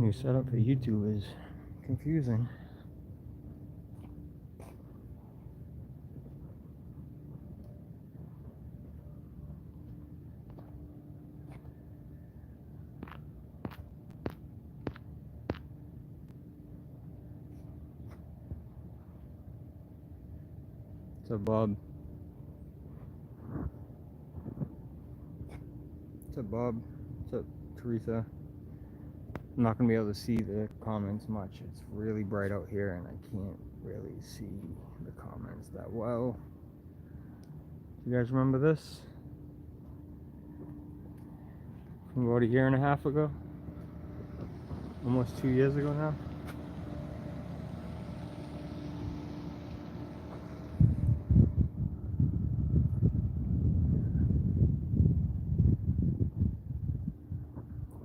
new setup for YouTube is confusing. What's up, Bob? What's up, Bob? What's up, Teresa? I'm not gonna be able to see the comments much. It's really bright out here and I can't really see the comments that well. You guys remember this? From about a year and a half ago? Almost 2 years ago now?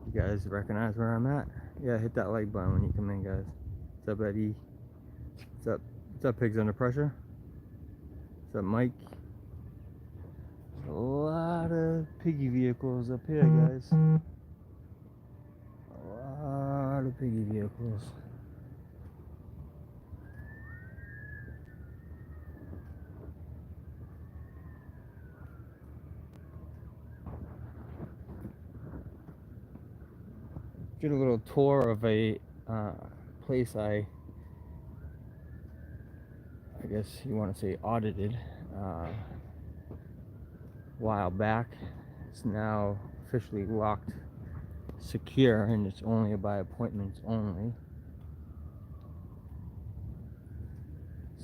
You guys recognize where I'm at? Yeah, hit that like button when you come in, guys. What's up, Eddie? What's up? What's up, Pigs Under Pressure? What's up, Mike? There's a lot of piggy vehicles up here, guys. A lot of piggy vehicles. Did a little tour of a place I guess you want to say audited a while back. It's now officially locked secure and it's only by appointments only.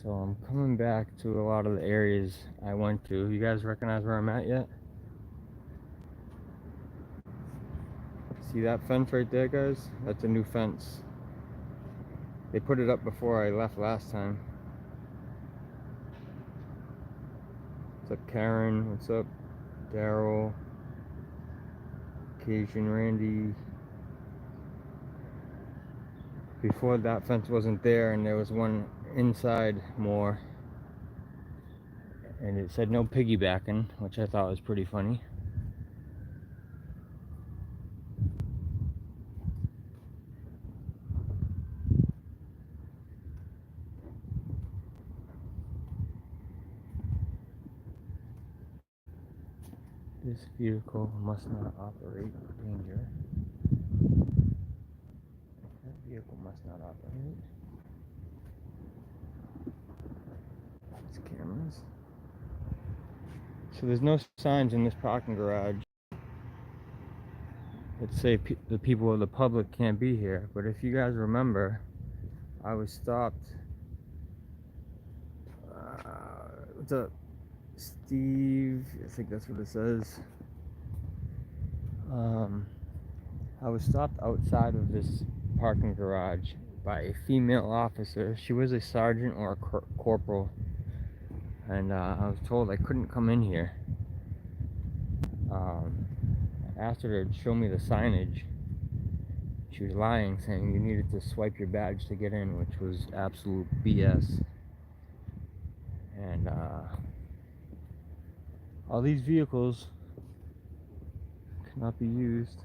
So I'm coming back to a lot of the areas I went to. You guys recognize where I'm at yet? See that fence right there, guys? That's a new fence. They put it up before I left last time. What's up, Karen? What's up, Daryl? Cajun Randy. Before that fence wasn't there and there was one inside more. And it said no piggybacking, which I thought was pretty funny. This vehicle must not operate. Danger. That vehicle must not operate. These cameras. So there's no signs in this parking garage that say the people of the public can't be here. But if you guys remember, I was stopped. What's up, Steve? I think that's what it says. I was stopped outside of this parking garage by a female officer. She was a sergeant or a corporal, and I was told I couldn't come in here. I asked her to show me the signage. She was lying, saying you needed to swipe your badge to get in, which was absolute BS. And all these vehicles cannot be used.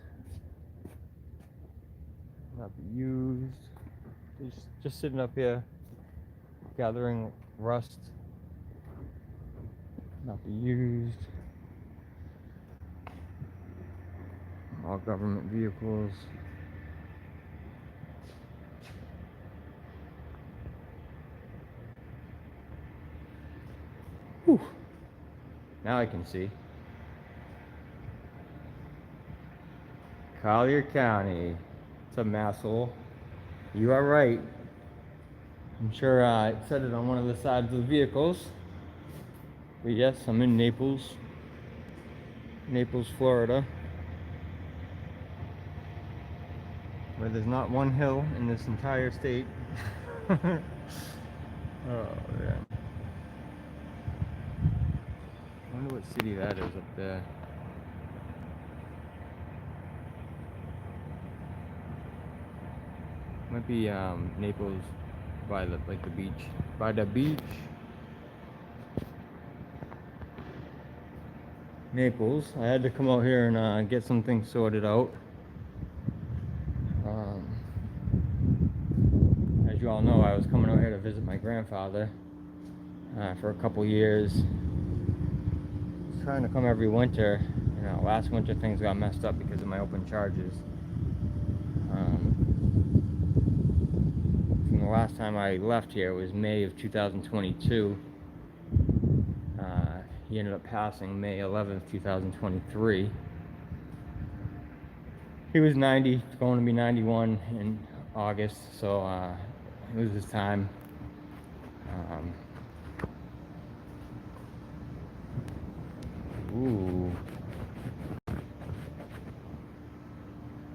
Not be used. Just sitting up here, gathering rust. Not be used. All government vehicles. Whew. Now I can see. Collier County. It's a masshole. You are right. I'm sure it said it on one of the sides of the vehicles. But yes, I'm in Naples. Naples, Florida. Where there's not one hill in this entire state. Oh, yeah. I wonder what city that is up there. Might be Naples by the beach. By the beach. Naples. I had to come out here and get some things sorted out. you all know, I was coming out here to visit my grandfather for a couple years. I was trying to come every winter. You know, last winter things got messed up because of my open charges. From the last time I left here, it was May of 2022. He ended up passing May 11th, 2023. He was 90, going to be 91 in August, so it was his time. Ooh.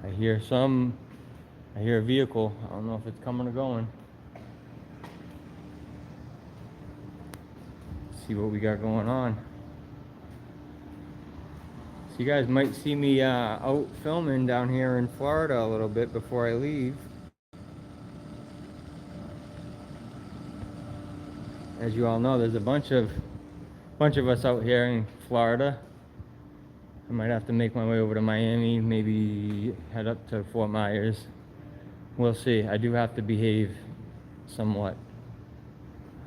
I hear a vehicle. I don't know if it's coming or going. Let's see what we got going on. So you guys might see me out filming down here in Florida a little bit before I leave. As you all know, there's a bunch of us out here in Florida. I might have to make my way over to Miami, maybe head up to Fort Myers. We'll see. I do have to behave somewhat.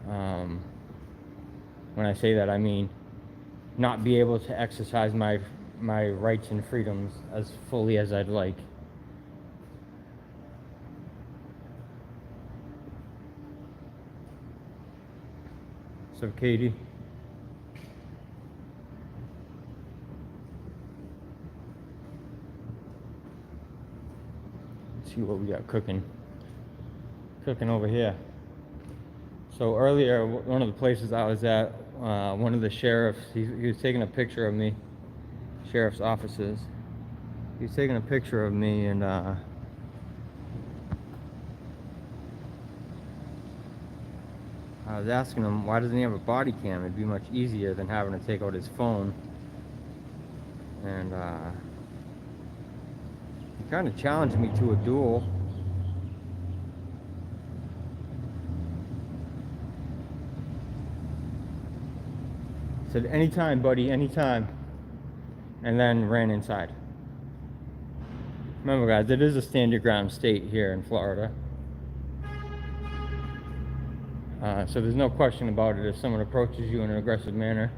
When I say that, I mean not be able to exercise my rights and freedoms as fully as I'd like. So, Katie. See what we got cooking over here. So earlier, one of the places I was at, one of the sheriffs, he was taking a picture of me, sheriff's offices. He was taking a picture of me, and I was asking him, why doesn't he have a body cam? It'd be much easier than having to take out his phone. And he kind of challenged me to a duel. Said, anytime, buddy, anytime. And then ran inside. Remember, guys, it is a stand your ground state here in Florida. So there's no question about it. If someone approaches you in an aggressive manner,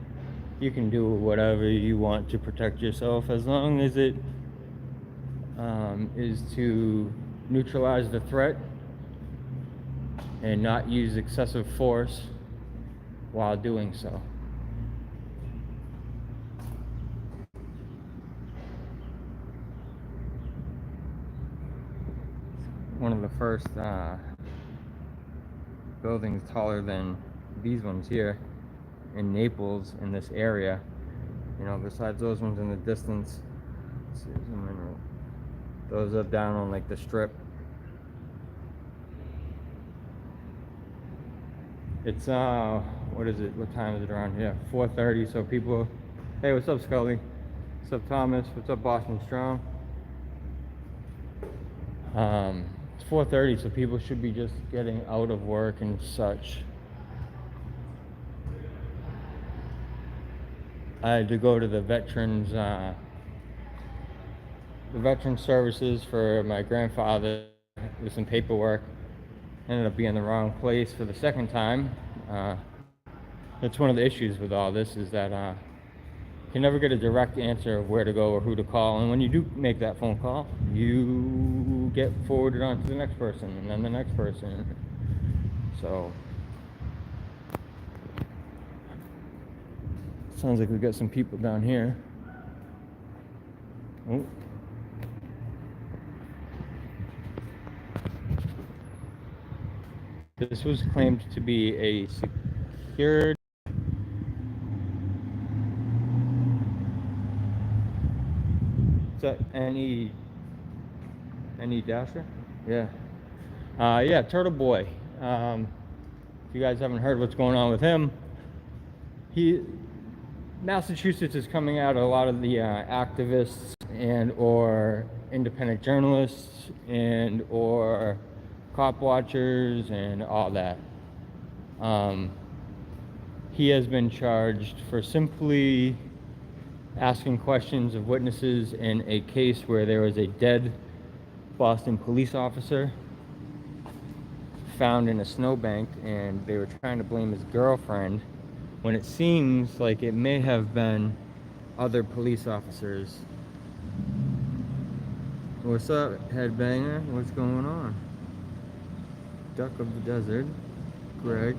you can do whatever you want to protect yourself, as long as it is to neutralize the threat and not use excessive force while doing so. One of the first buildings taller than these ones here in Naples, in this area. You know, besides those ones in the distance. Let's see, those are down on like the strip. It's what is it? What time is it around here? 4:30. So people, hey, what's up, Scully? What's up, Thomas? What's up, Boston Strong? It's 4:30, so people should be just getting out of work and such. I had to go to the veterans services for my grandfather with some paperwork. Ended up being in the wrong place for the second time. That's one of the issues with all this, is that you can never get a direct answer of where to go or who to call. And when you do make that phone call, you get forwarded on to the next person and then the next person. So sounds like we've got some people down here. Oh. This was claimed to be a secured any Dasher? Yeah. Yeah, Turtle Boy. If you guys haven't heard what's going on with him, Massachusetts is coming out a lot of the activists and or independent journalists and or cop watchers and all that. He has been charged for simply asking questions of witnesses in a case where there was a dead Boston police officer found in a snowbank, and they were trying to blame his girlfriend, when it seems like it may have been other police officers. What's up, headbanger? What's going on? Duck of the desert. Greg.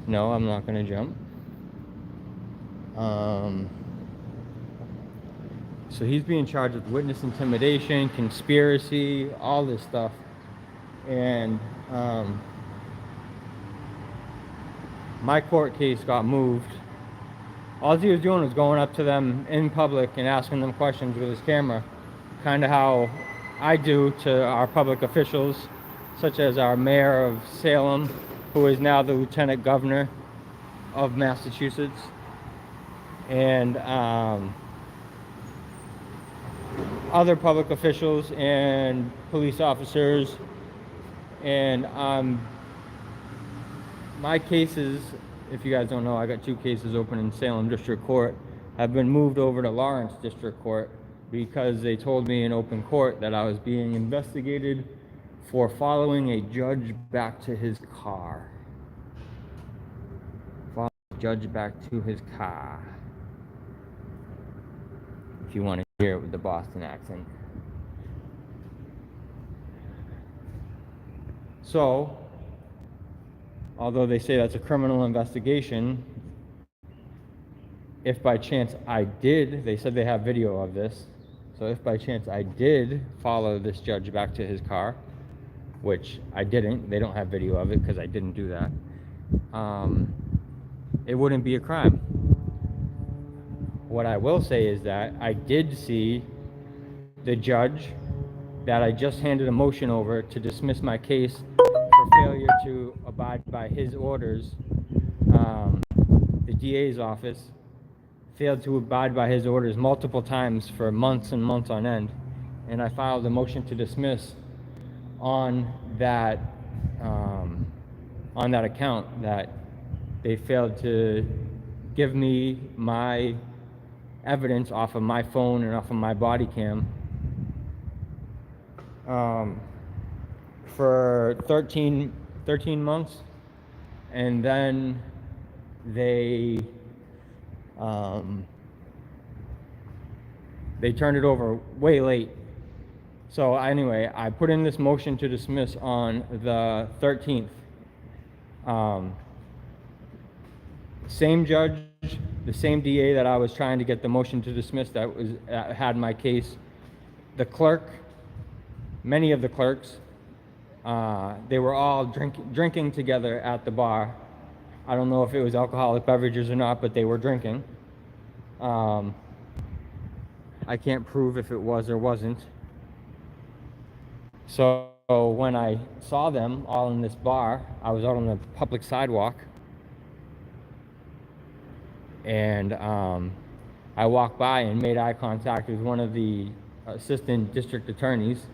No, I'm not gonna jump. So he's being charged with witness intimidation, conspiracy, all this stuff. And my court case got moved. All he was doing was going up to them in public and asking them questions with his camera, kind of how I do to our public officials, such as our mayor of Salem, who is now the lieutenant governor of Massachusetts, and other public officials and police officers. And my cases, if you guys don't know, I got 2 cases open in Salem District Court, have been moved over to Lawrence District Court because they told me in open court that I was being investigated for following a judge back to his car. Following a judge back to his car. If you want to hear it with the Boston accent. So, although they say that's a criminal investigation, if by chance I did, they said they have video of this, so if by chance I did follow this judge back to his car, which I didn't, they don't have video of it because I didn't do that, it wouldn't be a crime. What I will say is that I did see the judge that I just handed a motion over to dismiss my case for failure to abide by his orders. The DA's office failed to abide by his orders multiple times for months and months on end, and I filed a motion to dismiss on that account, that they failed to give me my evidence off of my phone and off of my body cam for 13 months, and then they turned it over way late. So anyway, I put in this motion to dismiss on the 13th. Same judge, the same DA that I was trying to get the motion to dismiss, that had my case. The clerk, many of the clerks, they were all drinking together at the bar. I don't know if it was alcoholic beverages or not, but they were drinking. I can't prove if it was or wasn't. So when I saw them all in this bar, I was out on the public sidewalk, and I walked by and made eye contact with one of the assistant district attorneys.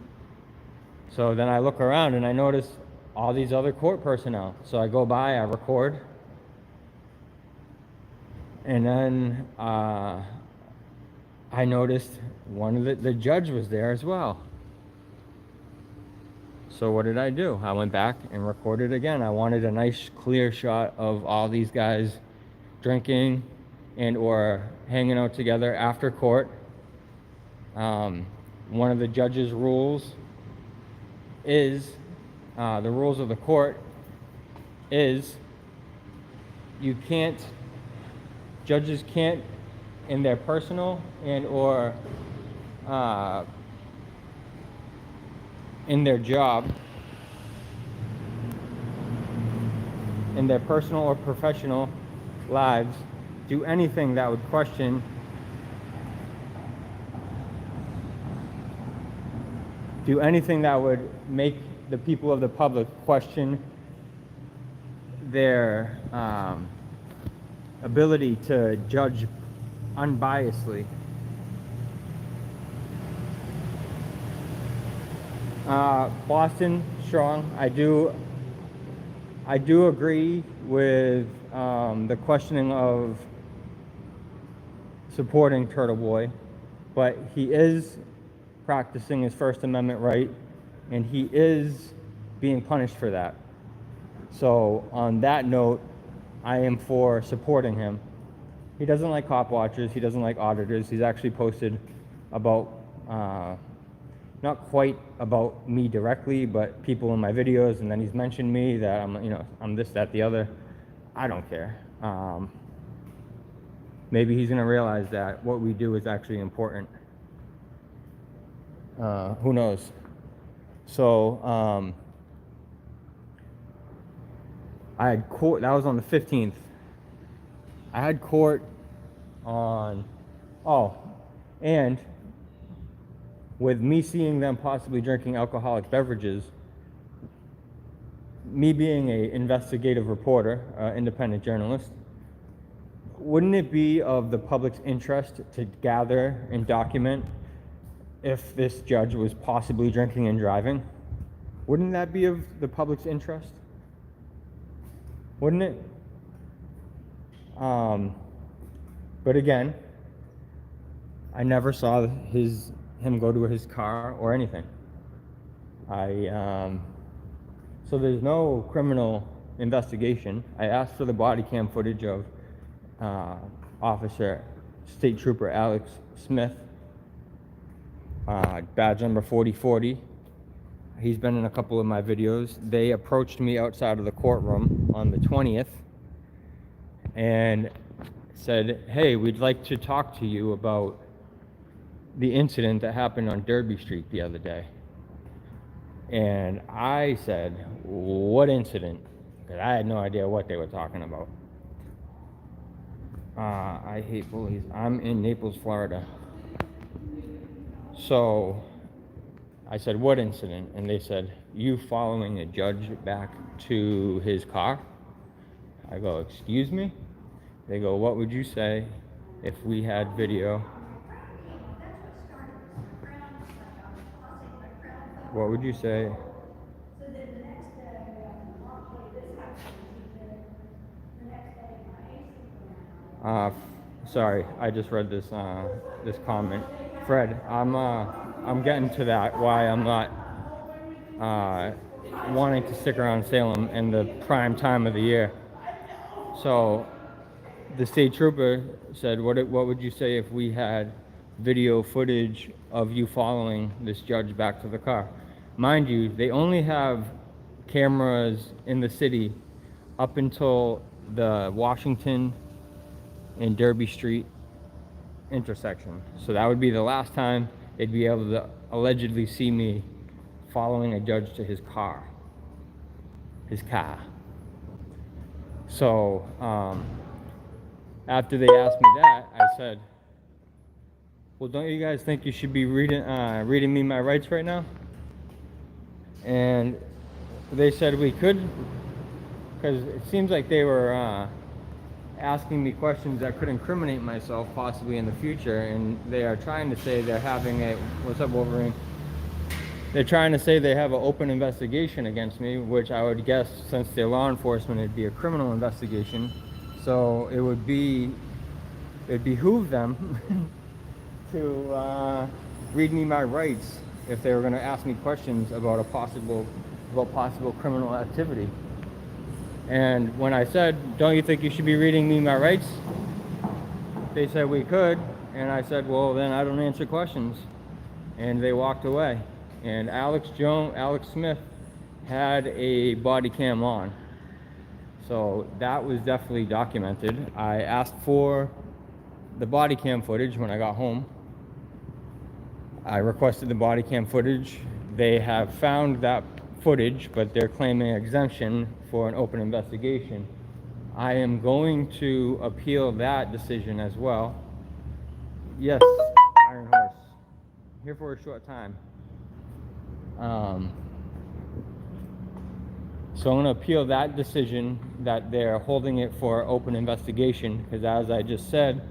So then I look around and I notice all these other court personnel. So I go by, I record, and then I noticed one of the judge was there as well. So what did I do? I went back and recorded again. I wanted a nice clear shot of all these guys drinking and or hanging out together after court. One of the judge's rules is, the rules of the court is, judges can't, in their personal and or in their job, in their personal or professional lives, do anything that would question make the people of the public question their ability to judge unbiasedly. Boston Strong, I do agree with the questioning of supporting Turtle Boy, but he is practicing his First Amendment right, and he is being punished for that. So on that note, I am for supporting him. He doesn't like cop watchers. He doesn't like auditors. He's actually posted about, not quite about me directly, but people in my videos. And then he's mentioned me that I'm this, that, the other. I don't care. Maybe he's gonna realize that what we do is actually important. Who knows? So I had court. That was on the 15th. I had court on. Oh, and with me seeing them possibly drinking alcoholic beverages, me being an investigative reporter, independent journalist, wouldn't it be of the public's interest to gather and document if this judge was possibly drinking and driving? Wouldn't that be of the public's interest? Wouldn't it? But again, I never saw him go to his car or anything. So there's no criminal investigation. I asked for the body cam footage of Officer State Trooper Alex Smith, badge number 4040. He's been in a couple of my videos. They approached me outside of the courtroom on the 20th and said, hey, we'd like to talk to you about the incident that happened on Derby Street the other day. And I said, what incident? Because I had no idea what they were talking about. I hate bullies. I'm in Naples, Florida. So I said, what incident? And they said, you following a judge back to his car. I go, excuse me? They go, what would you say if we had video? What would you say? Sorry, I just read this this comment. Fred, I'm getting to that. Why I'm not wanting to stick around Salem in the prime time of the year. So the state trooper said, what would you say if we had video footage of you following this judge back to the car? Mind you, they only have cameras in the city up until the Washington and Derby Street intersection. So that would be the last time they'd be able to allegedly see me following a judge to his car. So after they asked me that, I said, well, don't you guys think you should be reading me my rights right now? And they said we could, because it seems like they were asking me questions that could incriminate myself possibly in the future, and they are trying to say they're having a, what's up, Wolverine? They're trying to say they have an open investigation against me, which I would guess, since they're law enforcement, it'd be a criminal investigation. So it behoove them to read me my rights if they were going to ask me questions about possible criminal activity. And when I said, don't you think you should be reading me my rights? They said we could. And I said, well, then I don't answer questions. And they walked away. And Alex Smith had a body cam on. So that was definitely documented. I asked for the body cam footage when I got home. I requested the body cam footage. They have found that footage, but they're claiming exemption for an open investigation. I am going to appeal that decision as well. Yes, Iron Horse. Here for a short time. So I'm going to appeal that decision that they're holding it for open investigation, because as I just said,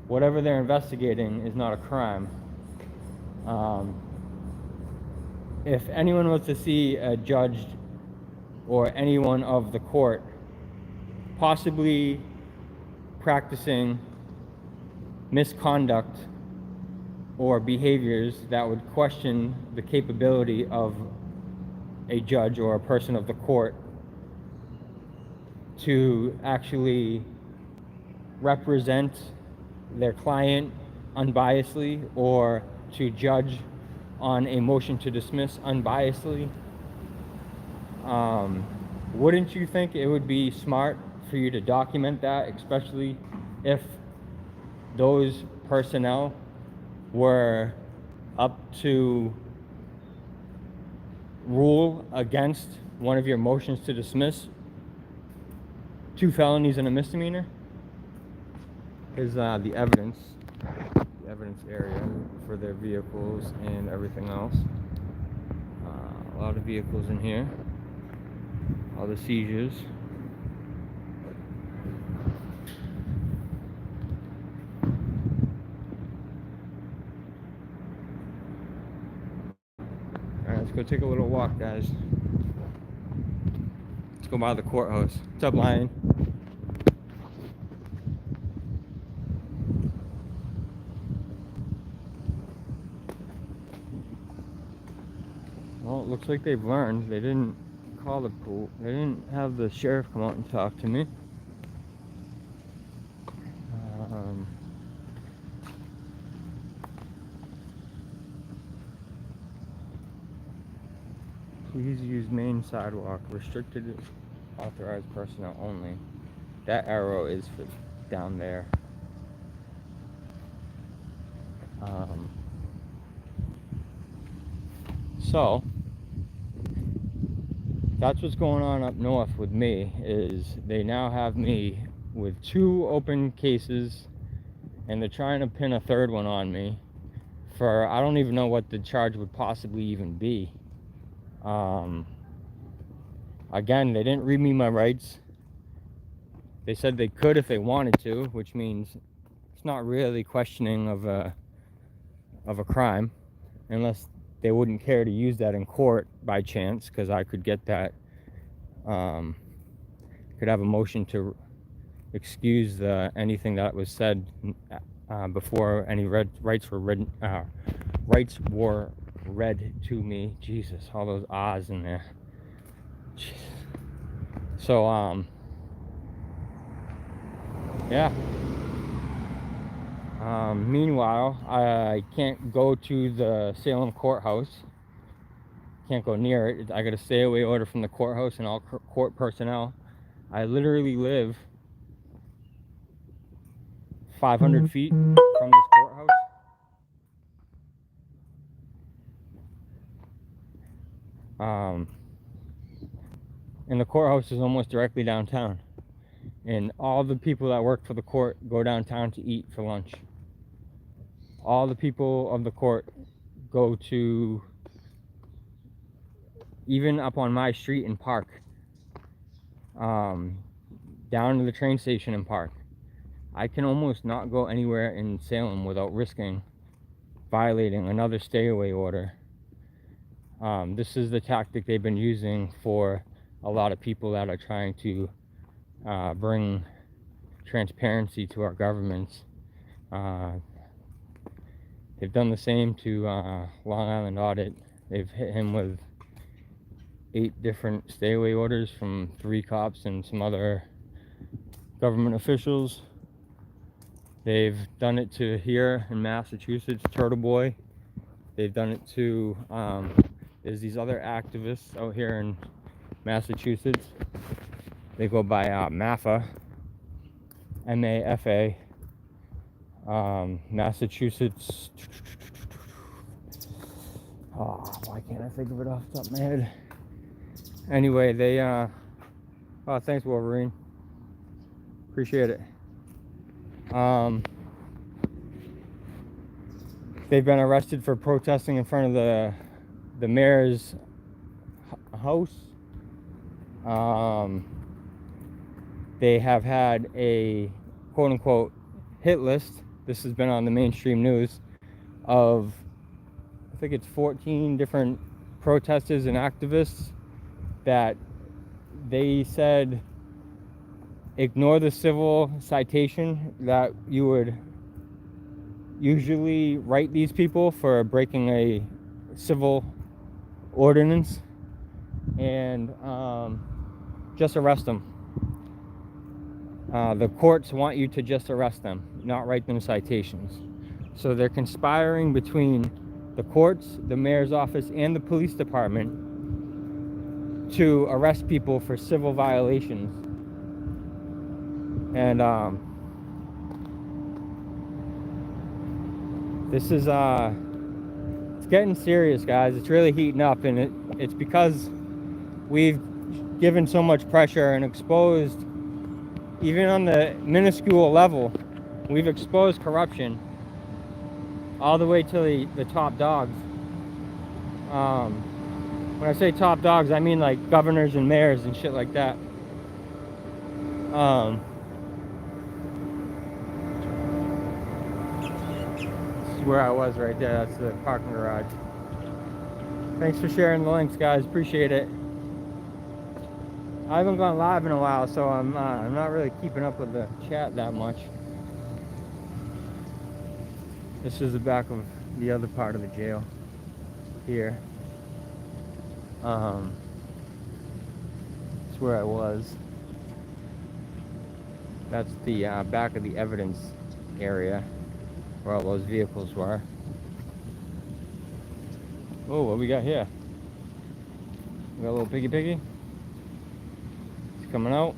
whatever they're investigating is not a crime. If anyone was to see a judge or anyone of the court possibly practicing misconduct or behaviors that would question the capability of a judge or a person of the court, to actually represent their client unbiasedly or to judge on a motion to dismiss unbiasedly. Wouldn't you think it would be smart for you to document that, especially if those personnel were up to rule against one of your motions to dismiss, 2 felonies and a misdemeanor? Is the evidence area for their vehicles and everything else. A lot of vehicles in here. All the seizures. Alright, let's go take a little walk, guys. Let's go by the courthouse. What's up, Lion? Well, it looks like they've learned. They didn't call the pool. They didn't have the sheriff come out and talk to me. Please use main sidewalk. Restricted authorized personnel only. That arrow is for down there. So that's what's going on up north with me, is they now have me with 2 open cases, and they're trying to pin a 3rd one on me for, I don't even know what the charge would possibly even be. Again, they didn't read me my rights. They said they could if they wanted to, which means it's not really questioning of a crime, unless they wouldn't care to use that in court by chance, because I could get that, could have a motion to excuse anything that was said before any rights were read to me. Jesus, all those ahs in there. Jeez. So yeah. Meanwhile, I can't go to the Salem courthouse. Can't go near it. I got a stay away order from the courthouse and all court personnel. I literally live 500 feet from this courthouse. And the courthouse is almost directly downtown. And all the people that work for the court go downtown to eat for lunch. All the people of the court go to, even up on my street and park, down to the train station and park. I can almost not go anywhere in Salem without risking violating another stay away order. This is the tactic they've been using for a lot of people that are trying to bring transparency to our governments. They've done the same to Long Island Audit. They've hit him with 8 different stay away orders from 3 cops and some other government officials. They've done it to here in Massachusetts, Turtle Boy. They've done it to, there's these other activists out here in Massachusetts. They go by MAFA, M-A-F-A, Massachusetts. Oh, why can't I think of it off the top of my head? Anyway, they, oh, thanks, Wolverine. Appreciate it. They've been arrested for protesting in front of the mayor's house. They have had a quote-unquote hit list. This has been on the mainstream news of, I think it's 14 different protesters and activists that they said ignore the civil citation that you would usually write these people for breaking a civil ordinance, and just arrest them. the courts want you to just arrest them, not write them citations. So they're conspiring between the courts, the mayor's office, and the police department to arrest people for civil violations. And this is it's getting serious, guys. It's really heating up, and it's because we've given so much pressure and exposed, even on the minuscule level, we've exposed corruption all the way to the top dogs. When I say top dogs, I mean like governors and mayors and shit like that. This is where I was right there. That's the parking garage. Thanks for sharing the links, guys. Appreciate it. I haven't gone live in a while, so I'm not really keeping up with the chat that much. This is the back of the other part of the jail here. It's where I was. That's the back of the evidence area where all those vehicles were. Oh, what we got here? We got a little piggy. It's coming out.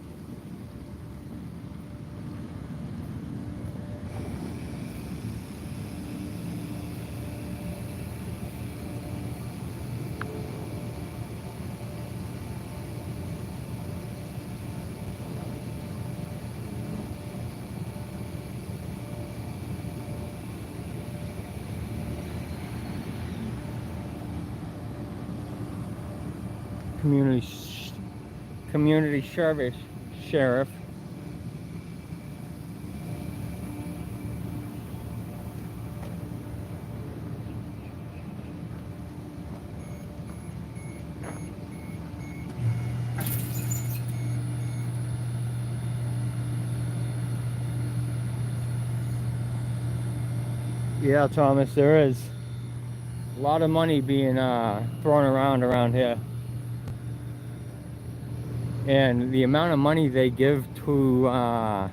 Community service sheriff. Yeah, Thomas, there is a lot of money being thrown around here. And the amount of money they give to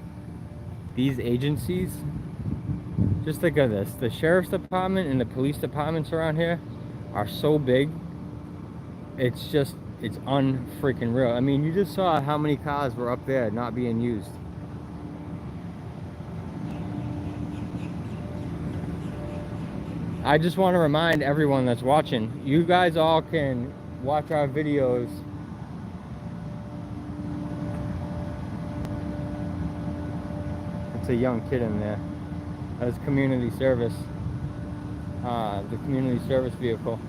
these agencies, just think of this. The sheriff's department and the police departments around here are so big. It's unfreaking real. I mean, you just saw how many cars were up there not being used. I just want to remind everyone that's watching, you guys all can watch our videos. It's a young kid in there. That's community service. The community service vehicle.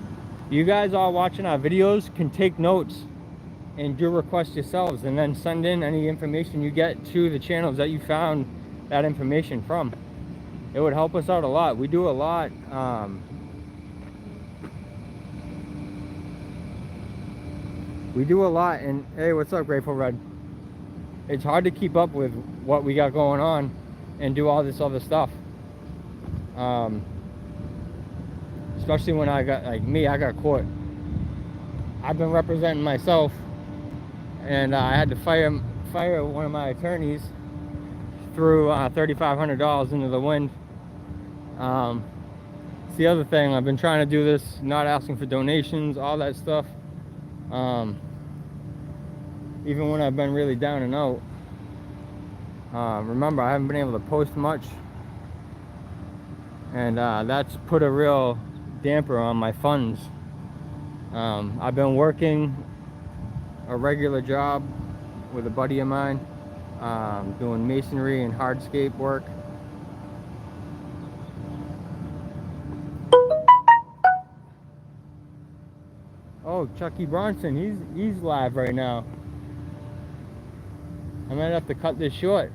You guys all watching our videos can take notes and do requests yourselves, and then send in any information you get to the channels that you found that information from. It would help us out a lot. We do a lot. We do a lot, and hey, what's up, Grateful Red? It's hard to keep up with what we got going on and do all this other stuff. Especially when I got, like me, I got caught. I've been representing myself, and I had to fire one of my attorneys, threw $3,500 into the wind. It's the other thing. I've been trying to do this, not asking for donations, all that stuff. Even when I've been really down and out. Remember, I haven't been able to post much, and that's put a real damper on my funds. I've been working a regular job with a buddy of mine, doing masonry and hardscape work. Oh, Chucky Bronson, he's live right now. I might have to cut this short.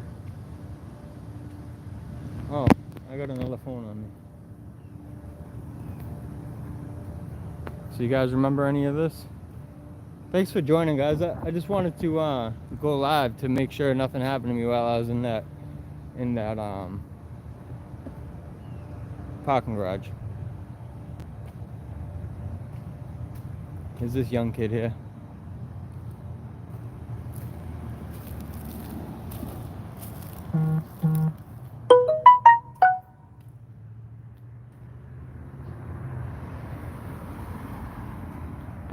Oh, I got another phone on me. So you guys remember any of this? Thanks for joining, guys. I just wanted to go live to make sure nothing happened to me while I was in that parking garage. Is this young kid here? I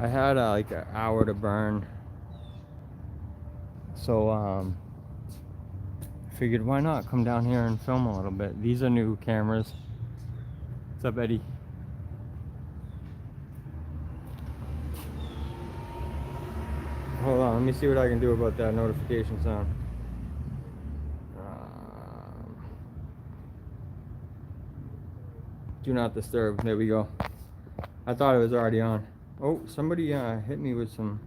had like an hour to burn, so figured why not come down here and film a little bit. These are new cameras. What's up, Eddie? Hold on, let me see what I can do about that notification sound. Do not disturb. There we go. I thought it was already on. Oh, somebody hit me with some.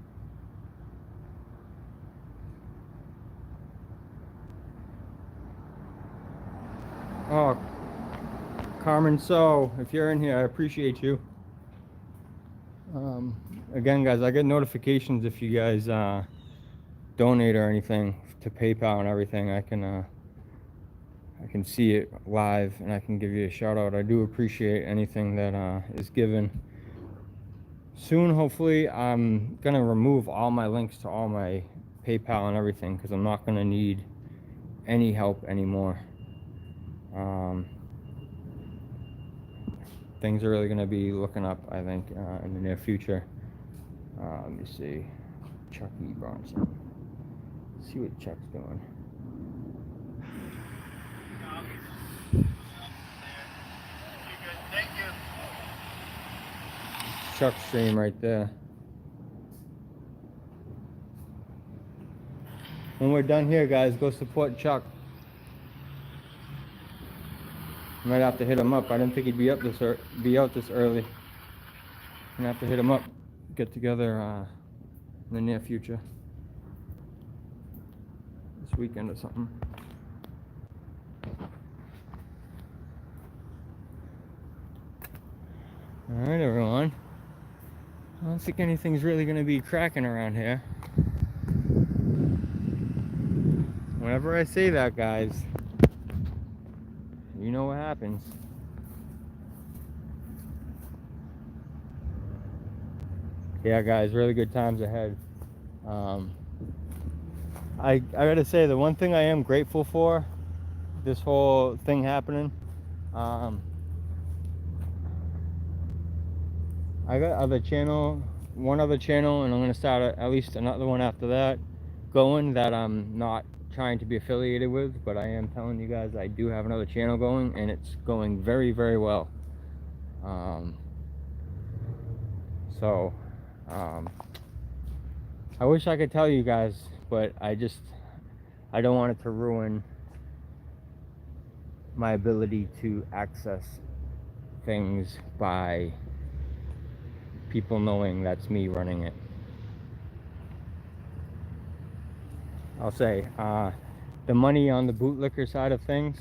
Oh, Carmen So, if you're in here, I appreciate you. Again, guys, I get notifications if you guys donate or anything to PayPal and everything. I can see it live and I can give you a shout out. I do appreciate anything that is given. Soon, hopefully, I'm gonna remove all my links to all my PayPal and everything because I'm not gonna need any help anymore. Things are really going to be looking up, I think, in the near future. Let me see. Chucky Bronson. Let's see what Chuck's doing. Thank you. Chuck's stream right there. When we're done here, guys, go support Chuck. Might have to hit him up. I didn't think he'd be out this early. Gonna have to hit him up. Get together in the near future. This weekend or something. Alright, everyone. I don't think anything's really gonna be cracking around here. Whenever I say that, guys, you know what happens. Yeah, guys, really good times ahead. I gotta say, the one thing I am grateful for, this whole thing happening, I got one other channel, and I'm gonna start at least another one after that going, that I'm not trying to be affiliated with, but I am telling you guys I do have another channel going, and it's going very, very well. I wish I could tell you guys, but I don't want it to ruin my ability to access things by people knowing that's me running it. I'll say, the money on the bootlicker side of things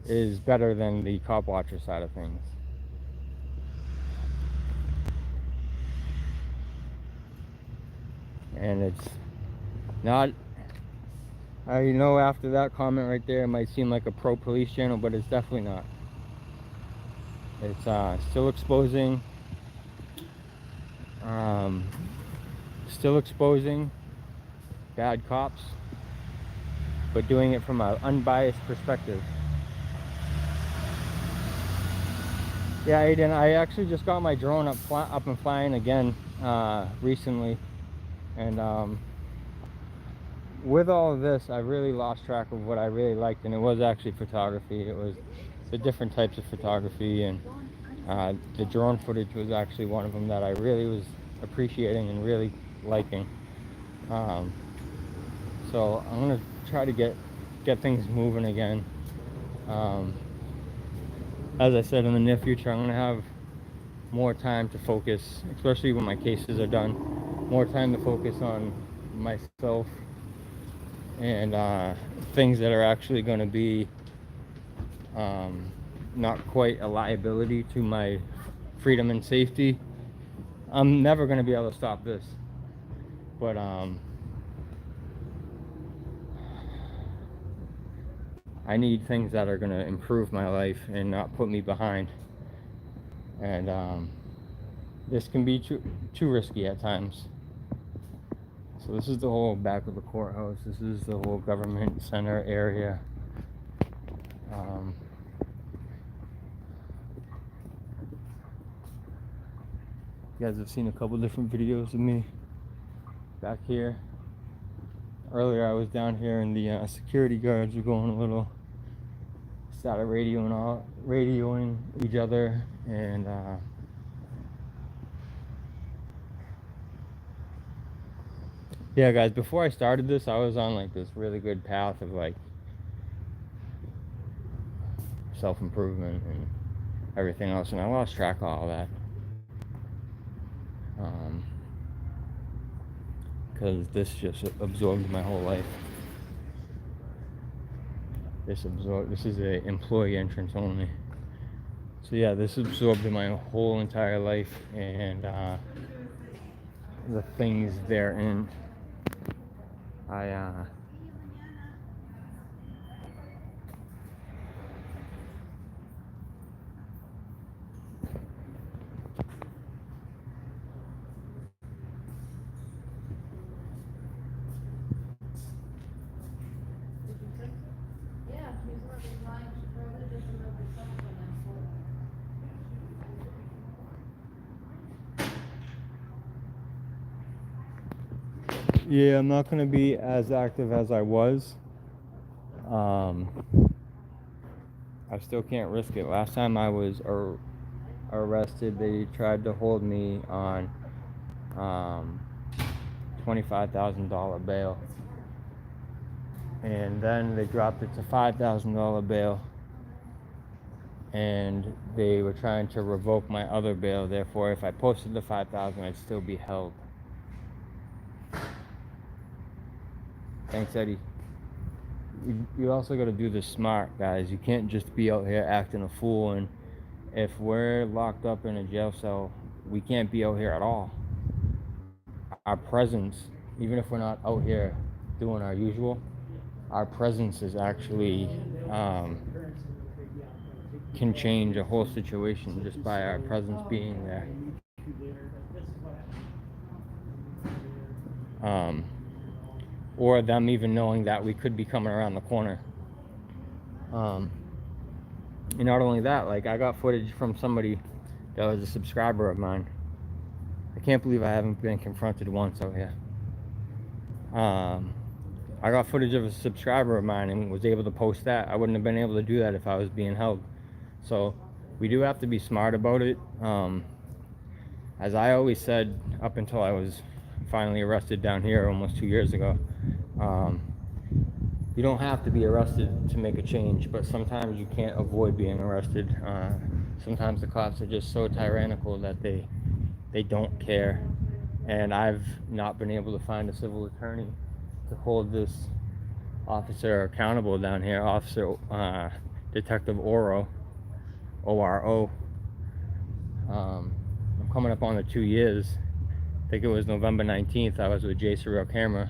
is better than the cop watcher side of things. And it's not, you know, after that comment right there, it might seem like a pro police channel, but it's definitely not. It's still exposing bad cops, but doing it from an unbiased perspective. Yeah, Aiden, I actually just got my drone up and flying again recently, and with all of this, I really lost track of what I really liked, and it was actually photography. It was the different types of photography, and the drone footage was actually one of them that I really was appreciating and really liking. So I'm gonna try to get things moving again. As I said, in the near future, I'm gonna have more time to focus, especially when my cases are done, more time to focus on myself and things that are actually going to be not quite a liability to my freedom and safety. I'm never going to be able to stop this, but I need things that are going to improve my life and not put me behind. And this can be too risky at times. So this is the whole back of the courthouse. This is the whole government center area. You guys have seen a couple different videos of me back here. Earlier I was down here and the security guards were going a little, started radioing each other, and yeah guys, before I started this I was on like this really good path of like self-improvement and everything else, and I lost track of all that because this just absorbed my whole life. This is a employee entrance only. So yeah, this absorbed my whole entire life and the things therein. Yeah, I'm not gonna be as active as I was. I still can't risk it. Last time I was arrested, they tried to hold me on $25,000 bail, and then they dropped it to $5,000 bail, and they were trying to revoke my other bail. Therefore, if I posted the $5,000, I'd still be held. Thanks, Eddie. You also got to do this smart, guys. You can't just be out here acting a fool, and if we're locked up in a jail cell, we can't be out here at all. Our presence, even if we're not out here doing our usual, our presence is actually can change a whole situation just by our presence being there. Or them even knowing that we could be coming around the corner. And not only that, like I got footage from somebody that was a subscriber of mine. I can't believe I haven't been confronted once out here. I got footage of a subscriber of mine and was able to post that. I wouldn't have been able to do that if I was being held. So we do have to be smart about it. As I always said, up until I was finally arrested down here almost 2 years ago, you don't have to be arrested to make a change, but sometimes you can't avoid being arrested. Sometimes the cops are just so tyrannical that they don't care, and I've not been able to find a civil attorney to hold this officer accountable down here. Detective Oro, ORO. I'm coming up on the 2 years. I think it was November 19th. I was with Jay Surreal Camera.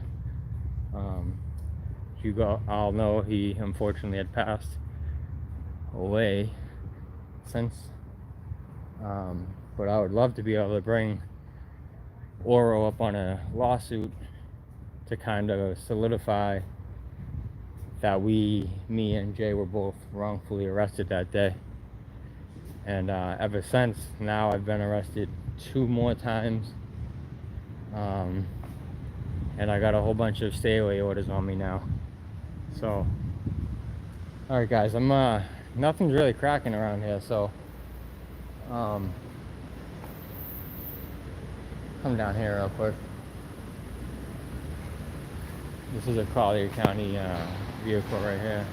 You all know he unfortunately had passed away since. But I would love to be able to bring Oro up on a lawsuit to kind of solidify that me and Jay were both wrongfully arrested that day. And ever since, now I've been arrested 2 more times. And I got a whole bunch of stay away orders on me now. So, alright guys, nothing's really cracking around here, so come down here real quick. This is a Collier County vehicle right here.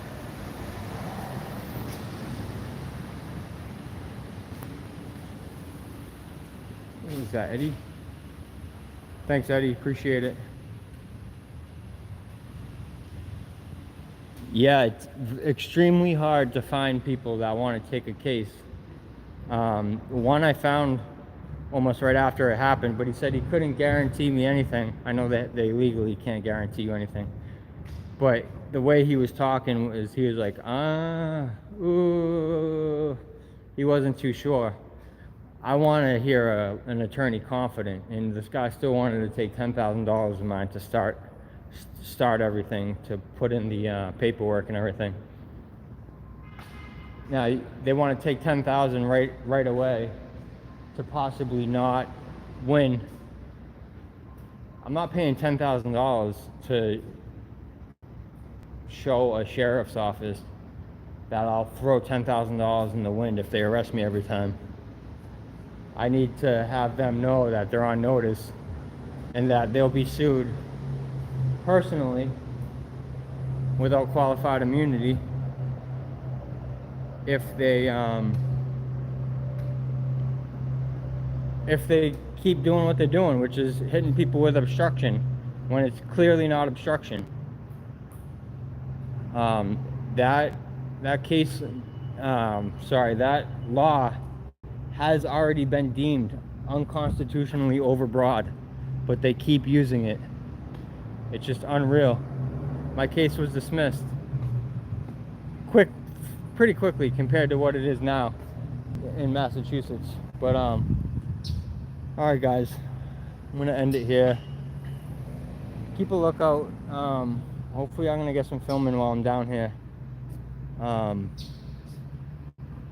Who's that, Eddie? Thanks, Eddie, appreciate it. Yeah, it's extremely hard to find people that want to take a case. One I found almost right after it happened, but he said he couldn't guarantee me anything. I know that they legally can't guarantee you anything, but the way he was talking was, he was like, ooh, he wasn't too sure. I want to hear an attorney confident, and this guy still wanted to take $10,000 of mine to start everything, to put in the paperwork and everything. Now they want to take $10,000 right away to possibly not win. I'm not paying $10,000 to show a sheriff's office that I'll throw $10,000 in the wind if they arrest me every time. I need to have them know that they're on notice and that they'll be sued personally without qualified immunity if they keep doing what they're doing, which is hitting people with obstruction when it's clearly not obstruction. That law has already been deemed unconstitutionally overbroad, but they keep using it. It's just unreal. My case was dismissed pretty quickly compared to what it is now in Massachusetts. But all right, guys, I'm gonna end it here. Keep a lookout. Hopefully I'm gonna get some filming while I'm down here.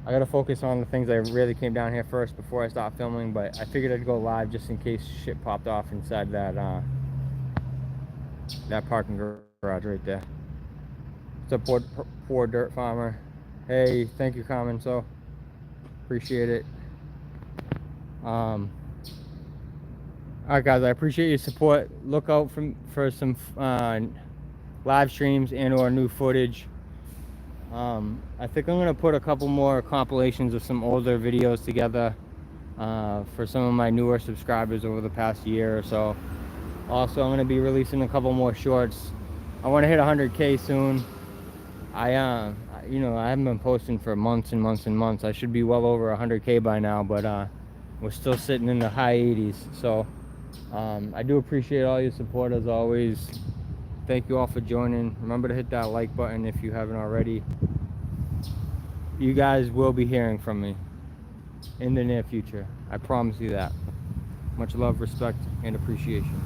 I gotta focus on the things I really came down here first before I start filming, but I figured I'd go live just in case shit popped off inside that parking garage right there. What's up, poor dirt farmer? Hey, thank you, Carmen. So appreciate it. All right, guys, I appreciate your support. Look out for some live streams and or new footage. I think I'm gonna put a couple more compilations of some older videos together for some of my newer subscribers over the past year or so. Also, I'm gonna be releasing a couple more shorts. I want to hit 100K soon. I haven't been posting for months and months and months. I should be well over 100K by now, but we're still sitting in the high 80s. So I do appreciate all your support as always. Thank you all for joining. Remember to hit that like button if you haven't already. You guys will be hearing from me in the near future. I promise you that. Much love, respect, and appreciation.